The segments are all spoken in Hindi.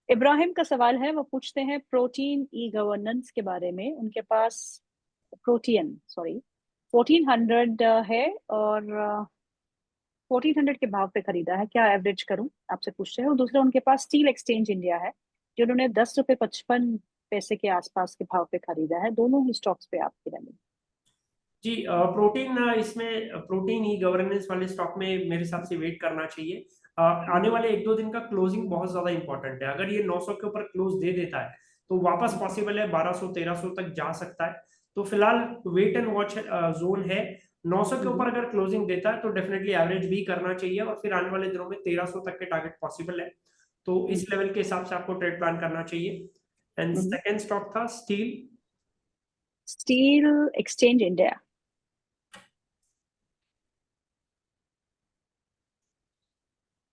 इब्राहिम का सवाल है, वो पूछते हैं प्रोटीन ई गवर्नेंस के बारे में। उनके पास प्रोटीन, सॉरी, 1400 है, और 1400 के भाव पे खरीदा है। क्या एवरेज करूं, आपसे पूछते हैं। और दूसरा, उनके पास स्टील एक्सचेंज इंडिया है, जो उन्होंने 10 रुपये 55 पैसे के आसपास के भाव पे खरीदा है। दोनों ही स्टॉक्स पे आपकी रनिंग। जी, प्रोटीन इसमें प्रोटीन ही गवर्नेंस वाले स्टॉक में मेरे हिसाब से वेट करना चाहिए। आने वाले एक दो दिन का क्लोजिंग बहुत ज्यादा इंपॉर्टेंट है। अगर ये 900 के ऊपर क्लोज दे देता है तो वापस पॉसिबल है 1200 1300 तक जा सकता है। तो फिलहाल वेट एंड वॉच जोन है। 900 के ऊपर अगर क्लोजिंग देता है तो डेफिनेटली एवरेज भी करना चाहिए, और फिर आने वाले दिनों में 1300 तक के टारगेट पॉसिबल है। तो इस लेवल के हिसाब से आपको ट्रेड प्लान करना चाहिए। एंड सेकेंड स्टॉक था स्टील। Steel exchange India.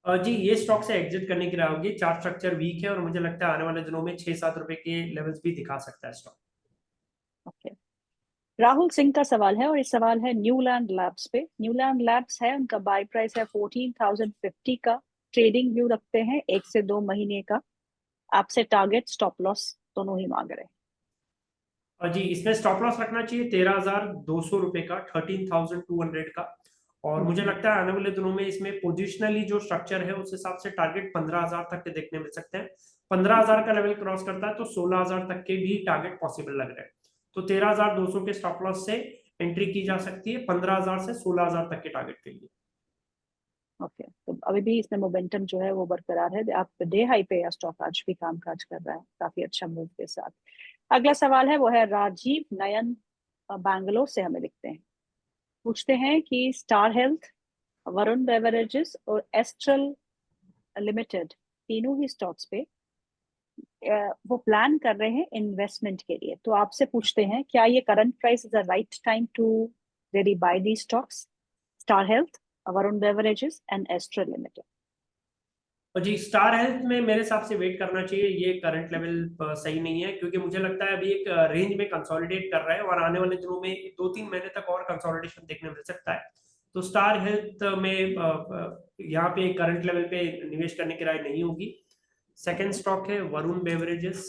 जी, ये स्टॉक से एग्जिट करने की राय होगी। चार्ट स्ट्रक्चर वीक है और मुझे लगता है आने वाले दिनों में 6-7 रुपए के लेवल्स भी दिखा सकता है स्टॉक। ओके। राहुल सिंह का सवाल है, और ये सवाल है न्यूलैंड लैब्स पे। न्यूलैंड लैब्स है, उनका बाय प्राइस है 14,050 का। ट्रेडिंग व्यू रखते हैं 1 से 2 महीने का। आपसे टारगेट स्टॉप लॉस दोनों ही मांग रहे हैं। और जी, इसमें स्टॉप लॉस रखना चाहिए 13,200 रुपए का, 13,200 का। और मुझे हम्म, लगता है आने वाले दिनों में इसमें पोजिशनली जो स्ट्रक्चर है उस हिसाब से टारगेट 15,000 तक के देखने मिल सकते हैं। 15,000 का लेवल क्रॉस करता है तो 16,000 तक के भी टारगेट पॉसिबल लग रहे हैं। तो 13,200 के स्टॉप लॉस से एंट्री की जा सकती है 15,000 से 16,000 तक के टारगेट के लिए। ओके। तो अभी भी इसमें मोमेंटम जो है वो बरकरार है। आप डे हाई पे या स्टॉक आज भी काम काज कर रहा है काफी अच्छा मूव के साथ। अगला सवाल है, वो है राजीव नयन, बैंगलोर से हमें लिखते हैं। पूछते हैं कि स्टार हेल्थ, वरुण बेवरेजेस और एस्ट्रल लिमिटेड, तीनों ही स्टॉक्स पे वो प्लान कर रहे हैं इन्वेस्टमेंट के लिए। तो आपसे पूछते हैं, क्या ये current price is the right time to really buy the stocks? Star health, Varun beverages and astral limited. और जी, स्टार हेल्थ में मेरे हिसाब से वेट करना चाहिए। ये करंट लेवल सही नहीं है, क्योंकि मुझे लगता है अभी एक रेंज में कंसोलिडेट कर रहा है और आने वाले दिनों में 2-3 महीने तक और कंसोलिडेशन देखने मिल सकता है। तो स्टार हेल्थ में यहाँ पे करंट लेवल पे निवेश करने की राय नहीं होगी। सेकेंड स्टॉक है वरुण बेवरेजेस।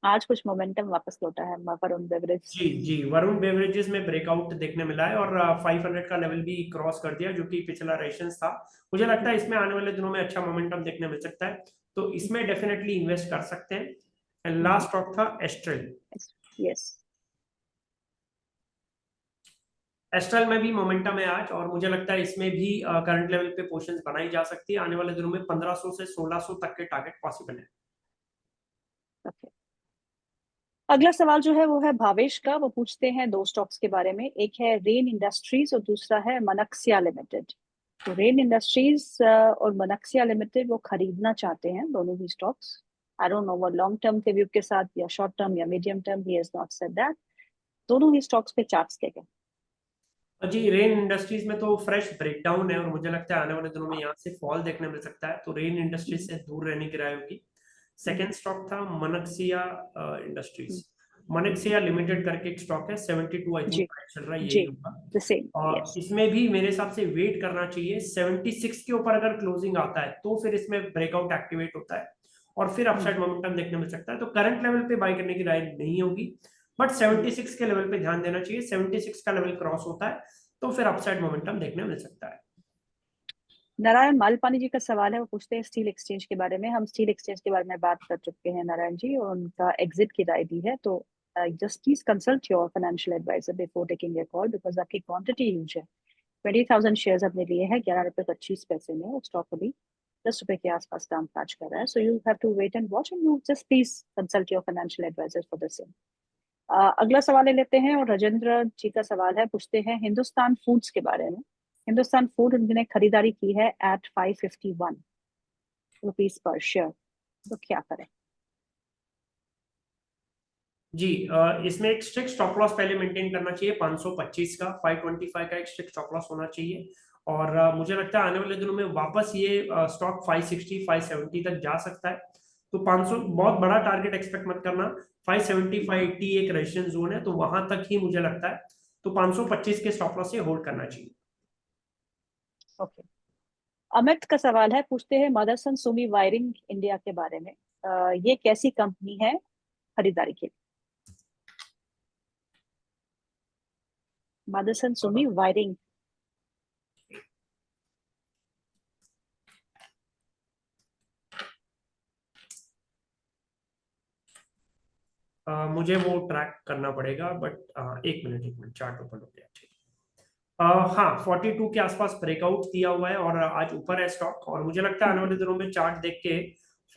आज कुछ मोमेंटम वापस लौटा है वरुण बेवरेज। जी जी, वरुण बेवरेजेस में ब्रेकआउट देखने मिला है और 500 का लेवल भी क्रॉस कर दिया, जो कि पिछला रेजिस्टेंस था। मुझे लगता है इसमें आने वाले दिनों में अच्छा मोमेंटम देखने मिल सकता है, तो इसमें डेफिनेटली इन्वेस्ट कर सकते हैं। एंड लास्ट स्टॉक था एस्ट्रल। यस। एस्ट्रल में भी मोमेंटम है आज, और मुझे लगता है इसमें भी करंट लेवल पे पोजीशंस बनाई जा सकती है। आने वाले दिनों में 1500 से 1600 तक के टारगेट पॉसिबल है। ओके। अगला सवाल जो है वो है भावेश का। वो पूछते हैं दो स्टॉक्स के बारे में। एक है रेन इंडस्ट्रीज और दूसरा है मनक्सिया लिमिटेड। तो रेन इंडस्ट्रीज और मनक्सिया लिमिटेड वो खरीदना चाहते हैं, दोनों ही स्टॉक्स। आई डोंट नो वो लॉन्ग टर्म के व्यू के साथ या शॉर्ट टर्म या medium term, he has not said that. दोनों ही स्टॉक्स पे चार्ट्स के क्या? और जी, रेन इंडस्ट्रीज में तो फ्रेश ब्रेकडाउन है और मुझे लगता है आने वाले दिनों में यहाँ से फॉल देखने मिल सकता है, तो रेन इंडस्ट्रीज से दूर रहने की राय होगी। सेकेंड स्टॉक था मनक्सिया इंडस्ट्रीज। मनक्सिया लिमिटेड करके एक स्टॉक है, 72 आई थिंक जी चल रहा है, यही जी, होगा। द सेम, और यस। इसमें भी मेरे हिसाब से वेट करना चाहिए। 76 के ऊपर अगर क्लोजिंग आता है तो फिर इसमें ब्रेकआउट एक्टिवेट होता है और फिर अपसाइड मोमेंटम देखने मिल सकता है। तो करंट लेवल पे बाय करने की राय नहीं होगी, बट 76 के लेवल पे ध्यान देना चाहिए। 76 का लेवल क्रॉस होता है तो फिर अपसाइड मोमेंटम देखने मिल सकता है। नारायण मालपानी जी का सवाल है। वो पूछते हैं स्टील एक्सचेंज के बारे में। हम स्टील एक्सचेंज के बारे में बात कर चुके हैं नारायण जी, और उनका एग्जिट की राय दी है। तो just please consult your financial advisor before taking a call, because आपकी क्वांटिटी ह्यूज है। 20,000 शेयर्स अपने लिए है 11 रुपये 25 पैसे में। वो स्टॉक अभी 10 रुपए के आसपास काम काज कर रहा है। So you have to wait and watch, and you just please consult your financial advisor for the same. अगला सवाल ले लेते हैं, और राजेंद्र जी का सवाल है। पूछते हैं हिंदुस्तान फूड्स के बारे में। हिंदुस्तान फूड उन्होंने खरीदारी की है एट 551 रुपीज पर शेयर। तो क्या करें? जी, इसमें एक स्ट्रिक्ट स्टॉप लॉस पहले मेंटेन करना चाहिए 525 का। 525 का एक स्ट्रिक्ट स्टॉप लॉस होना चाहिए। और मुझे लगता है आने वाले दिनों में वापस ये स्टॉक 560 570 तक जा सकता है। तो 500 बहुत बड़ा टारगेट एक्सपेक्ट मत करना। 570 580 एक रेजिस्टेंस जोन है, तो वहां तक ही मुझे लगता है। तो 525 के स्टॉप लॉस से होल्ड करना चाहिए। ओके। अमित का सवाल है, पूछते हैं मदरसन सुमी वायरिंग इंडिया के बारे में। ये कैसी कंपनी है खरीदारी के लिए? मदरसन सुमी वायरिंग। मुझे वो ट्रैक करना पड़ेगा, बट एक मिनट चार्ट ओपन हो गया, ठीक। हाँ, 42 के आसपास ब्रेकआउट दिया हुआ है और आज ऊपर है स्टॉक, और मुझे लगता है आने वाले दिनों में चार्ट देख के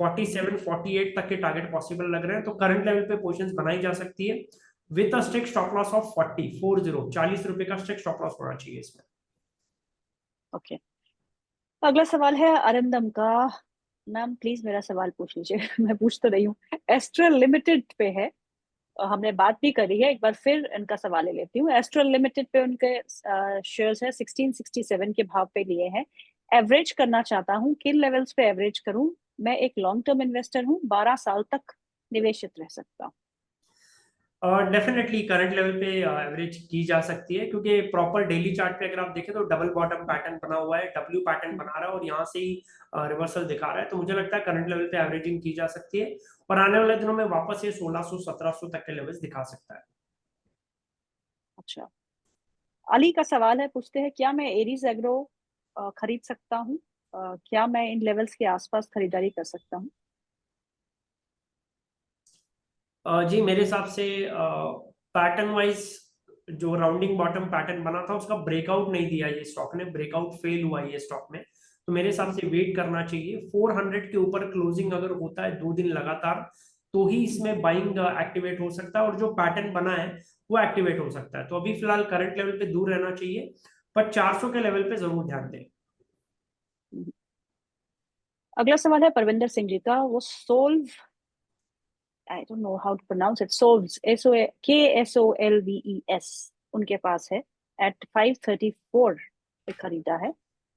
47 48 तक के टारगेट पॉसिबल लग रहे हैं, तो करंट लेवल पे पोजीशंस बनाई जा सकती है with a strict stop loss of 40 रुपए का स्ट्रिक्ट स्टॉप लॉस होना चाहिए इसमें। ओके, अगला सवाल है अरिंदम का। मैम प्लीज मेरा सवाल पूछ लीजिए। मैं पूछ तो रही हूँ। एस्ट्रल लिमिटेड पे है, हमने बात भी करी है, एक बार फिर इनका सवाल ले लेती हूँ। एस्ट्रल लिमिटेड पे उनके शेयर्स है 1667 के भाव पे लिए हैं। एवरेज करना चाहता हूँ, किन लेवल्स पे एवरेज करूँ? मैं एक लॉन्ग टर्म इन्वेस्टर हूँ, 12 साल तक निवेशित रह सकता हूँ। डेफिनेटली करंट लेवल पे एवरेज की जा सकती है, क्योंकि प्रॉपर डेली चार्ट पे अगर आप देखें तो डबल बॉटम पैटर्न बना हुआ है, डब्ल्यू पैटर्न बना रहा है और यहाँ से ही रिवर्सल दिखा रहा है, तो मुझे लगता है करंट लेवल पे एवरेजिंग की जा सकती है और आने वाले दिनों में वापस ये 1600 1700 तक के लेवल्स दिखा सकता है। अच्छा, अली का सवाल है, पूछते हैं क्या मैं एरीज एग्रो खरीद सकता हूँ? क्या मैं इन लेवल्स के आसपास खरीदारी कर सकता हूँ? जी मेरे हिसाब से पैटर्न वाइज जो राउंडिंग बॉटम पैटर्न बना था उसका ब्रेकआउट नहीं दिया ये स्टॉक ने, ब्रेकआउट फेल हुआ ये स्टॉक में, तो मेरे हिसाब से वेट करना चाहिए। 400 के ऊपर क्लोजिंग अगर होता है 2 दिन लगातार, तो ही इसमें बाइंग एक्टिवेट हो सकता है और जो पैटर्न बना है वो एक्टिवेट हो सकता है। तो अभी फिलहाल करंट लेवल पे दूर रहना चाहिए, पर 400 के लेवल पे जरूर ध्यान दें। अगला सवाल है परविंदर सिंह जी का। वो solve, I don't know how to pronounce it, solves, KSOLVES उनके पास है, एट 534 पे खरीदा है,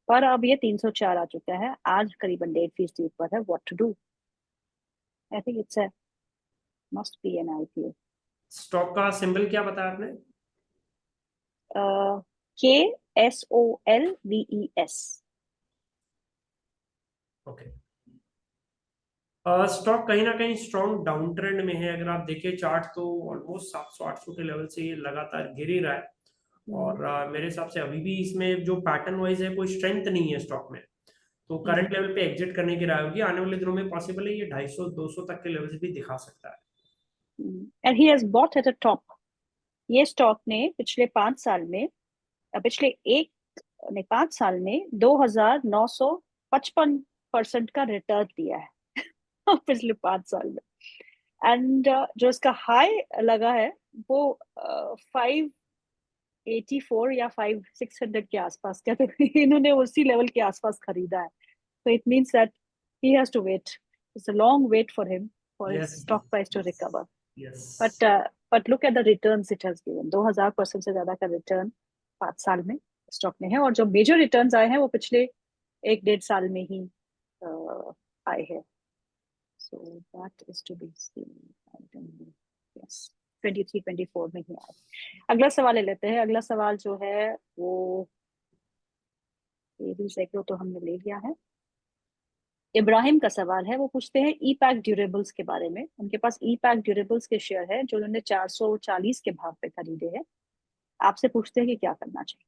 पर अब ये 304 आ चुका है, आज करीबन 1.5% ऊपर है। What to do? I think it's a must be an IPO। Stock का सिंबल क्या बताया आपने? KSOLVES। ओके। स्टॉक कहीं ना कहीं स्ट्रॉन्ग डाउन ट्रेंड में है, अगर आप देखिए चार्ट तो ऑलमोस्ट 700 800 के लेवल से ये लगातार गिर ही रहा है और मेरे हिसाब से अभी भी इसमें जो पैटर्न वाइज है कोई स्ट्रेंथ नहीं है स्टॉक में, तो करंट लेवल पे एग्जिट करने की राय होगी। आने वाले दिनों में पॉसिबल है ये 250 200 तक के लेवल्स भी दिखा सकता है। And he has bought at a top. ये स्टॉक ने पिछले 5 साल में, पिछले एक नहीं 5 साल में 2955% का रिटर्न दिया है। पिछले 5 साल में। एंड जो इसका हाई लगा है वो 584 या 5600 के आसपास का, तो इन्होंने उसी लेवल के आसपास खरीदा है। तो it means that he has to wait, it's a long wait for him for his yes stock price to recover. Yes. But but look at the returns it has given, 2000% से ज्यादा का रिटर्न 5 साल में स्टॉक में है, और जो मेजर रिटर्न्स आए हैं वो पिछले 1-1.5 साल में ही आए हैं। So that is to be seen. Yes, 23-24 में ही आए। अगला सवाल ले लेते हैं। अगला सवाल जो है वो, ये भी सैकड़ों तो हमने ले लिया है। इब्राहिम का सवाल है, वो पूछते हैं ई पैक ड्यूरेबल्स के बारे में। उनके पास ई पैक ड्यूरेबल्स के शेयर है जो उन्होंने 440 के भाव पे खरीदे हैं। आपसे पूछते हैं कि क्या करना चाहिए।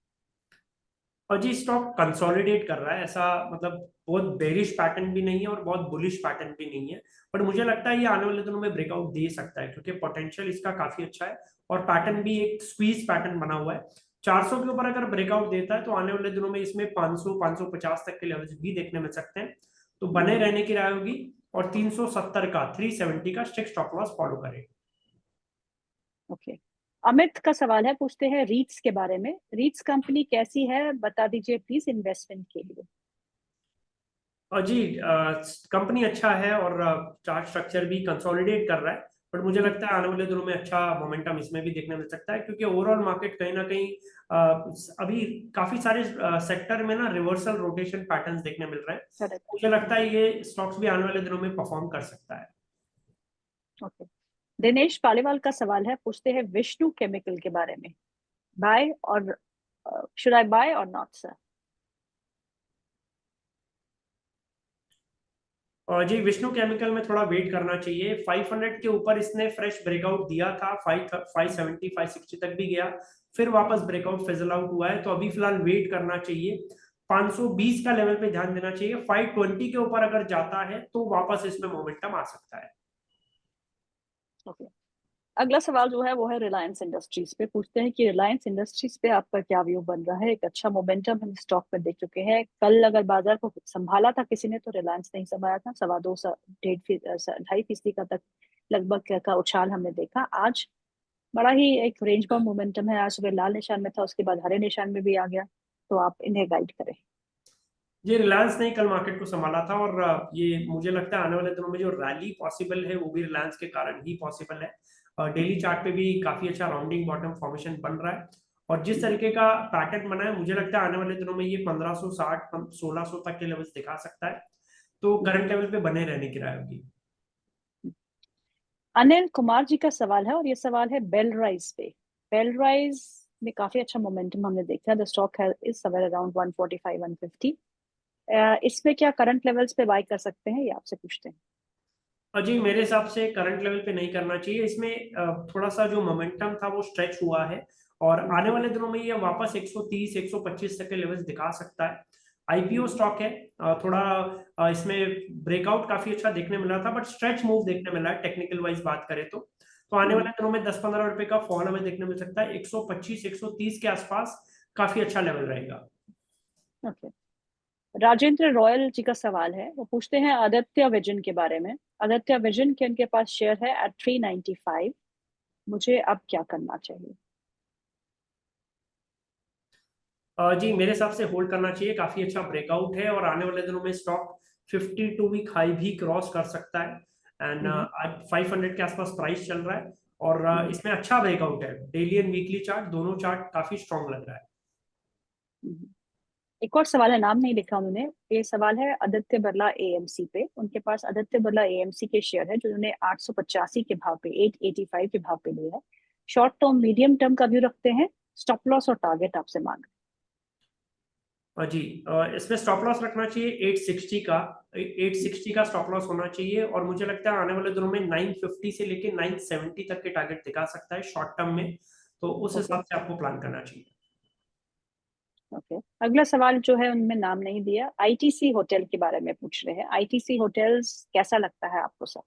और जी स्टॉक कंसोलिडेट कर रहा है, ऐसा मतलब बहुत बेरिश पैटर्न भी नहीं है और बहुत बुलिश पैटर्न भी नहीं है, बट मुझे लगता है ये आने वाले दिनों में ब्रेकआउट दे सकता है क्योंकि पोटेंशियल इसका काफी अच्छा है और पैटर्न भी एक स्क्वीज पैटर्न बना हुआ है। 400 के ऊपर अगर ब्रेकआउट देता है तो आने वाले दिनों में इसमें 500 550 तक के लेवल्स भी देखने मिल सकते हैं, तो बने रहने की राय होगी और 370 का 370 का स्ट्रिक्ट स्टॉप लॉस फॉलो करें। ओके, अमित का सवाल है, पूछते हैं रीट्स के बारे में। रीट्स कंपनी कैसी है, बता दीजिए प्लीज इन्वेस्टमेंट के लिए। और जी कंपनी अच्छा है और चार्ट स्ट्रक्चर भी कंसोलिडेट कर रहा है, बट मुझे लगता है आने वाले दिनों में अच्छा मोमेंटम इसमें भी देखने मिल सकता है क्योंकि ओवरऑल मार्केट कहीं ना कहीं अभी काफी सारे सेक्टर में ना रिवर्सल रोटेशन पैटर्न्स देखने मिल रहे हैं, करेक्ट। मुझे लगता है ये स्टॉक्स भी आने वाले दिनों में परफॉर्म कर सकता है। ओके, दिनेश पालीवाल का सवाल है, पूछते हैं विष्णु केमिकल के बारे में। बाय और शुड आई बाय और नॉट सर? और जी विष्णु केमिकल में थोड़ा वेट करना चाहिए। 500 के ऊपर इसने फ्रेश ब्रेकआउट दिया था, 570 560 तक भी गया, फिर वापस ब्रेकआउट फिजल आउट हुआ है, तो अभी फिलहाल वेट करना चाहिए। 520 का लेवल पे ध्यान देना चाहिए। 520 के ऊपर अगर जाता है तो वापस इसमें मोमेंटम आ सकता है। ओके, अगला सवाल जो है वो है रिलायंस इंडस्ट्रीज पे। पूछते हैं कि रिलायंस इंडस्ट्रीज पे आपका क्या व्यू बन रहा है। एक अच्छा मोमेंटम हम स्टॉक में देख चुके हैं। कल अगर बाजार को संभाला था किसी ने तो रिलायंस नहीं संभाला था। 2.25 2.5% का तक लगभग का उछाल हमने देखा। आज बड़ा ही एक रेंज बाउंड मोमेंटम है। आज सुबह लाल निशान में था, उसके बाद हरे निशान में भी आ गया। तो आप इन्हें गाइड करें। ये रिलायंस ने कल मार्केट को संभाला था, और ये मुझे लगता है आने वाले दिनों में जो रैली पॉसिबल है वो भी रिलायंस के कारण ही पॉसिबल है। डेली चार्ट पे भी काफी अच्छा राउंडिंग बॉटम फॉर्मेशन बन रहा है, और जिस तरीके का पैटर्न बना है मुझे लगता है आने वाले दिनों में ये 1560 1600 तक के लेवल्स दिखा सकता है। तो करंट लेवल पे बने रहने की राय होगी। अनिल कुमार जी का सवाल है और ये सवाल है बेल राइज पे। बेल राइज में काफी अच्छा मोमेंटम हमने देखा। द स्टॉक है इज समवेयर अराउंड 145 150। इसमें क्या करंट लेवल्स पे बाय कर सकते हैं, ये आपसे पूछते हैं। और जी मेरे हिसाब से करंट लेवल पे नहीं करना चाहिए। इसमें थोड़ा सा जो मोमेंटम था वो स्ट्रेच हुआ है, और आने वाले दिनों में ये वापस 130 125 तक के लेवल्स दिखा सकता है। आईपीओ स्टॉक है, थोड़ा इसमें ब्रेकआउट काफी अच्छा देखने मिला था, बट स्ट्रेच मूव देखने मिला है टेक्निकल वाइज बात करें तो आने वाले दिनों में 10-15 रुपए का फॉल हमें देखने मिल सकता है। 125 130 के आसपास काफी अच्छा लेवल रहेगा। ओके, राजेंद्र रॉयल जी का सवाल है। वो पूछते हैं आदित्य विजन के बारे में। आदित्य विजन के उनके पास शेयर है एट 395। मुझे अब क्या करना चाहिए। जी मेरे हिसाब से होल्ड करना चाहिए। काफी अच्छा ब्रेकआउट है, और आने वाले दिनों में स्टॉक 52 वीक हाई भी क्रॉस कर सकता है। एंड हम्म, आज 500 के आसपास प्राइस चल रहा है, और हम्म, इसमें अच्छा ब्रेकआउट है। डेली एंड वीकली चार्ट दोनों चार्ट काफी स्ट्रांग लग रहा है। हम्म। एक और सवाल है, नाम नहीं लिखा उन्होंने। ये सवाल है आदित्य बिरला एएमसी पे। उनके पास आदित्य बिरला एएमसी के शेयर है जो उन्होंने 885 के भाव पे 885 के भाव पे लिया है। शॉर्ट टर्म मीडियम टर्म का व्यू रखते हैं। स्टॉप लॉस और टारगेट आपसे मांग। और जी इसमें स्टॉप लॉस रखना चाहिए 860 का। 860 का स्टॉप लॉस होना चाहिए, और मुझे लगता है आने वाले दिनों में 950 से लेके 970 तक के टारगेट दिखा सकता है शॉर्ट टर्म में। तो उस ओके, हिसाब से आपको प्लान करना चाहिए। ओके। अगला सवाल जो है उनमें नाम नहीं दिया। आईटीसी होटल के बारे में पूछ रहे हैं। आईटीसी होटल्स कैसा लगता है आपको सर।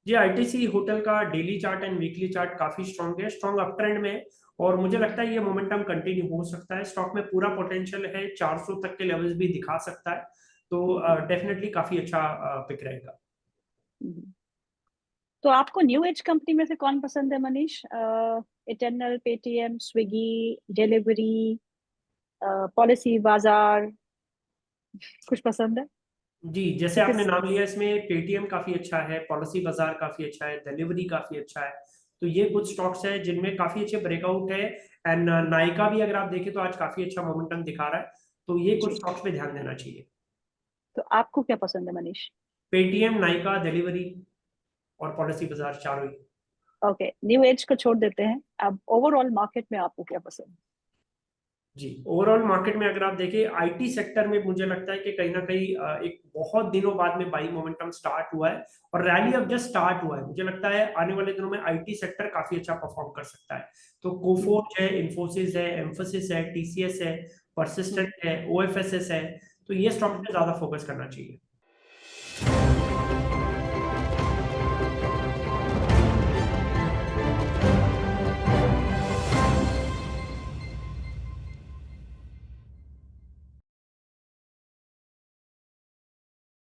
जी आईटीसी होटल का daily chart and weekly chart काफी स्ट्रांग है, स्ट्रांग अप ट्रेंड में है, और मुझे लगता है ये मोमेंटम कंटिन्यू हो सकता है। स्टॉक में पूरा पोटेंशियल है, 400 तक के लेवल्स भी दिखा सकता है। तो डेफिनेटली काफी अच्छा पिक रहेगा। हम्म। तो आपको न्यू एज कंपनी में से कौन पसंद है Manish. Eternal, Paytm, Swiggy, delivery, policy बाजार, कुछ पसंद है जी जैसे तो आपने किस। नाम लिया, इसमें पेटीएम काफी अच्छा है, पॉलिसी बाजार काफी अच्छा है, डिलीवरी काफी अच्छा है। तो ये कुछ स्टॉक्स है जिनमें काफी अच्छे ब्रेकआउट है। एंड नायका भी अगर आप देखें तो आज काफी अच्छा मोमेंटम दिखा रहा है। तो ये कुछ जी, स्टॉक्स पे ध्यान देना चाहिए। तो आपको क्या पसंद है मनीष। पेटीएम, नायका, डिलीवरी और पॉलिसी बाजार, चारों ही। ओके, न्यू एज को छोड़ देते हैं। अब ओवरऑल मार्केट में आपको क्या पसंद है। जी ओवरऑल मार्केट में अगर आप देखें आईटी सेक्टर में मुझे लगता है कि कहीं ना कहीं एक बहुत दिनों बाद में बाइंग मोमेंटम स्टार्ट हुआ है, और रैली अब जस्ट स्टार्ट हुआ है। मुझे लगता है आने वाले दिनों में आईटी सेक्टर काफी अच्छा परफॉर्म कर सकता है। तो हम्म, कोफोर्ज है, इंफोसिस है, एम्फोसिस है, टीसीएस है, हम्म, परसिस्टेंट है, ओएफएसएस है। तो ये स्टॉक हम्म। पे ज्यादा फोकस करना चाहिए।